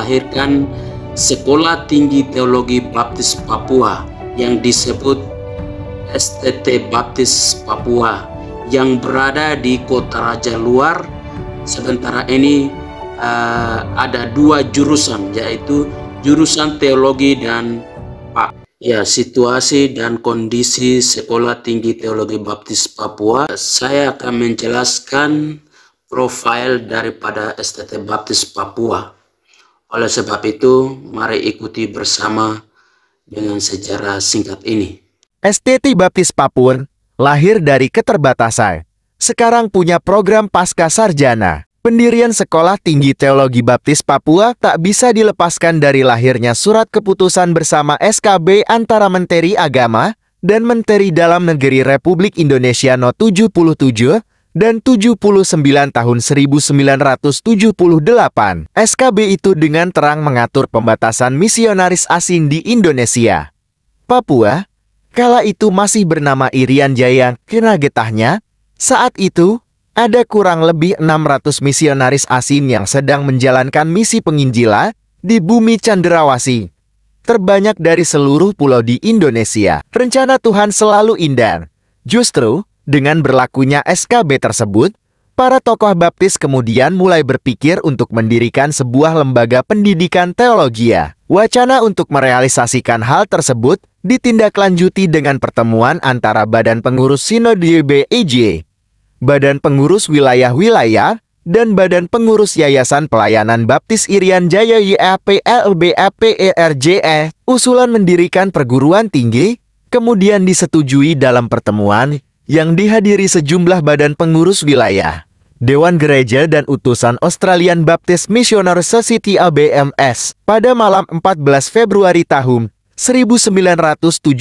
melahirkan Sekolah Tinggi Teologi Baptis Papua yang disebut STT Baptis Papua yang berada di Kota Raja Luar. Sementara ini ada dua jurusan, yaitu jurusan teologi dan situasi dan kondisi Sekolah Tinggi Teologi Baptis Papua. Saya akan menjelaskan profil daripada STT Baptis Papua. Oleh sebab itu, mari ikuti bersama dengan sejarah singkat ini. STT Baptis Papua lahir dari keterbatasan. Sekarang punya program pasca sarjana. Pendirian Sekolah Tinggi Teologi Baptis Papua tak bisa dilepaskan dari lahirnya surat keputusan bersama SKB antara Menteri Agama dan Menteri Dalam Negeri Republik Indonesia No. 77 dan 79 tahun 1978. SKB itu dengan terang mengatur pembatasan misionaris asing di Indonesia. Papua, kala itu masih bernama Irian Jaya, kena getahnya, saat itu, ada kurang lebih 600 misionaris asing yang sedang menjalankan misi penginjilan di bumi Cendrawasih, terbanyak dari seluruh pulau di Indonesia. Rencana Tuhan selalu indah. Justru, dengan berlakunya SKB tersebut, para tokoh baptis kemudian mulai berpikir untuk mendirikan sebuah lembaga pendidikan teologi. Wacana untuk merealisasikan hal tersebut ditindaklanjuti dengan pertemuan antara Badan Pengurus Sinode BEJ, Badan Pengurus Wilayah-Wilayah, dan Badan Pengurus Yayasan Pelayanan Baptis Irian Jaya YAPLBAPERJE. Usulan mendirikan perguruan tinggi kemudian disetujui dalam pertemuan yang dihadiri sejumlah badan pengurus wilayah, Dewan Gereja dan utusan Australian Baptist Missionary Society ABMS pada malam 14 Februari tahun 1979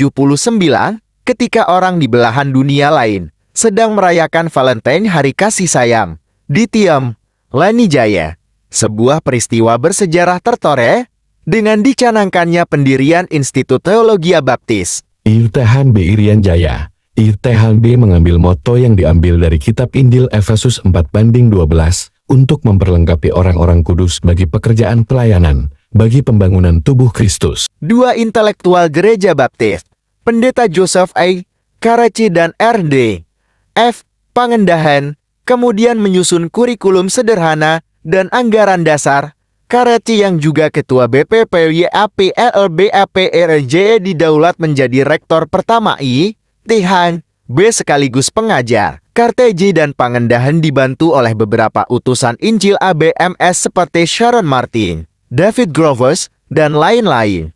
ketika orang di belahan dunia lain sedang merayakan Valentine Hari Kasih Sayang di Tiam, Lanijaya. Sebuah peristiwa bersejarah tertoreh dengan dicanangkannya pendirian Institut Teologia Baptis. ITHB Irian Jaya. ITHB mengambil moto yang diambil dari kitab Injil Efesus 4:12 untuk memperlengkapi orang-orang kudus bagi pekerjaan pelayanan, bagi pembangunan tubuh Kristus. Dua intelektual gereja baptis, Pendeta Joseph A. Karachi dan R.D. F. Pangendahan, kemudian menyusun kurikulum sederhana dan anggaran dasar. Karachi yang juga ketua BPP YAPLBAPRJ didaulat menjadi rektor pertama ITHB sekaligus pengajar. Karteji dan Pangendahan dibantu oleh beberapa utusan Injil ABMS seperti Sharon Martin, David Groves, dan lain-lain.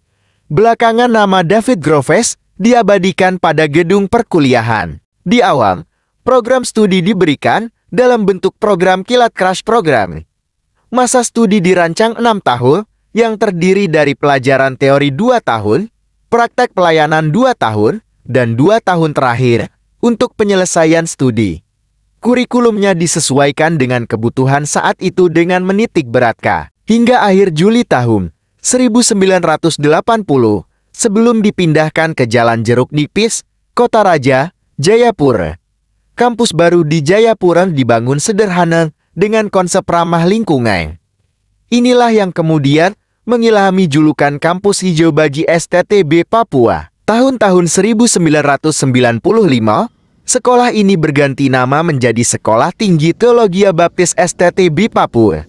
Belakangan nama David Groves diabadikan pada gedung perkuliahan. Di awal, program studi diberikan dalam bentuk program kilat crash program. Masa studi dirancang 6 tahun yang terdiri dari pelajaran teori 2 tahun, praktek pelayanan 2 tahun, dan 2 tahun terakhir untuk penyelesaian studi. Kurikulumnya disesuaikan dengan kebutuhan saat itu dengan menitik beratkan. Hingga akhir Juli tahun 1980, sebelum dipindahkan ke Jalan Jeruk Nipis, Kota Raja, Jayapura. Kampus baru di Jayapura dibangun sederhana dengan konsep ramah lingkungan. Inilah yang kemudian mengilhami julukan kampus hijau bagi STTB Papua. Tahun-tahun 1995, sekolah ini berganti nama menjadi Sekolah Tinggi Teologi Baptis STTB Papua.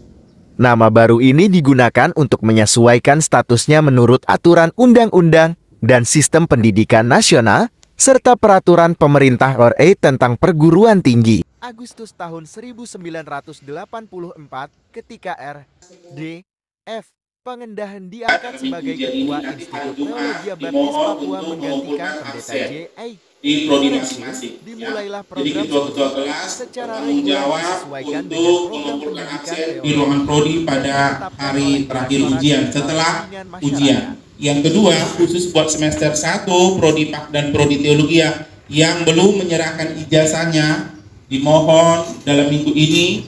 Nama baru ini digunakan untuk menyesuaikan statusnya menurut aturan undang-undang dan sistem pendidikan nasional, serta peraturan pemerintah RI tentang perguruan tinggi. Agustus tahun 1984, ketika R.D. F. Pangendahan diangkat sebagai Ketua Institut Teologi Baptis Papua menggantikan Pendeta J.A. di prodi masing-masing. Dimulailah Jadi program ketua-ketua kelas secara bertanggung reguler jawab disesuaikan dengan untuk program mengumpulkan pendidikan absen di teori ruangan prodi pada yang ditetapkan hari oleh terakhir Direktorat ujian Jenderal setelah Pembinaan Masyarakat. ujian. Yang kedua, khusus buat semester 1 prodi Pak dan prodi teologi yang belum menyerahkan ijazahnya, dimohon dalam minggu ini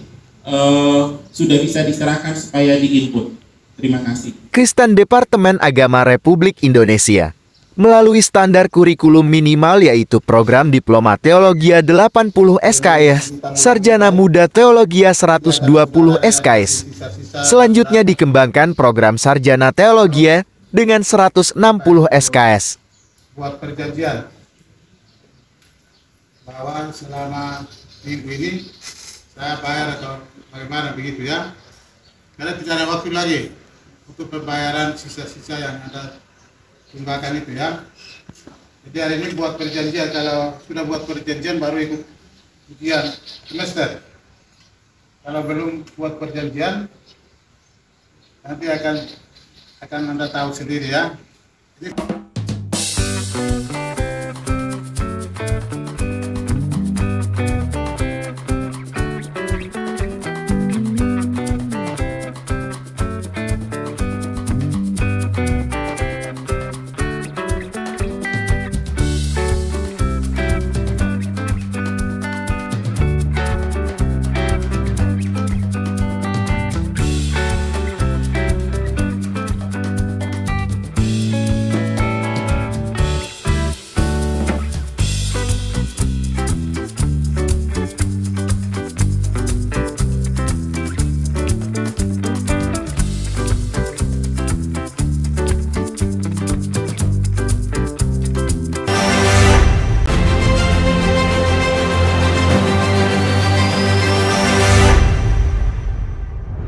sudah bisa diserahkan supaya di-input. Terima kasih. Kristen Departemen Agama Republik Indonesia melalui standar kurikulum minimal yaitu program Diploma Teologia 80 SKS, Sarjana Muda Teologia 120 SKS. Selanjutnya dikembangkan program Sarjana Teologia dengan 160 SKS. Buat perjanjian bahwa selama minggu ini saya bayar atau bagaimana begitu ya, karena tidak ada waktu lagi untuk pembayaran sisa-sisa yang ada tunggakan itu ya. Jadi hari ini buat perjanjian, kalau sudah buat perjanjian baru ikut ujian semester. Kalau belum buat perjanjian nanti akan Anda tahu sendiri ya. Jadi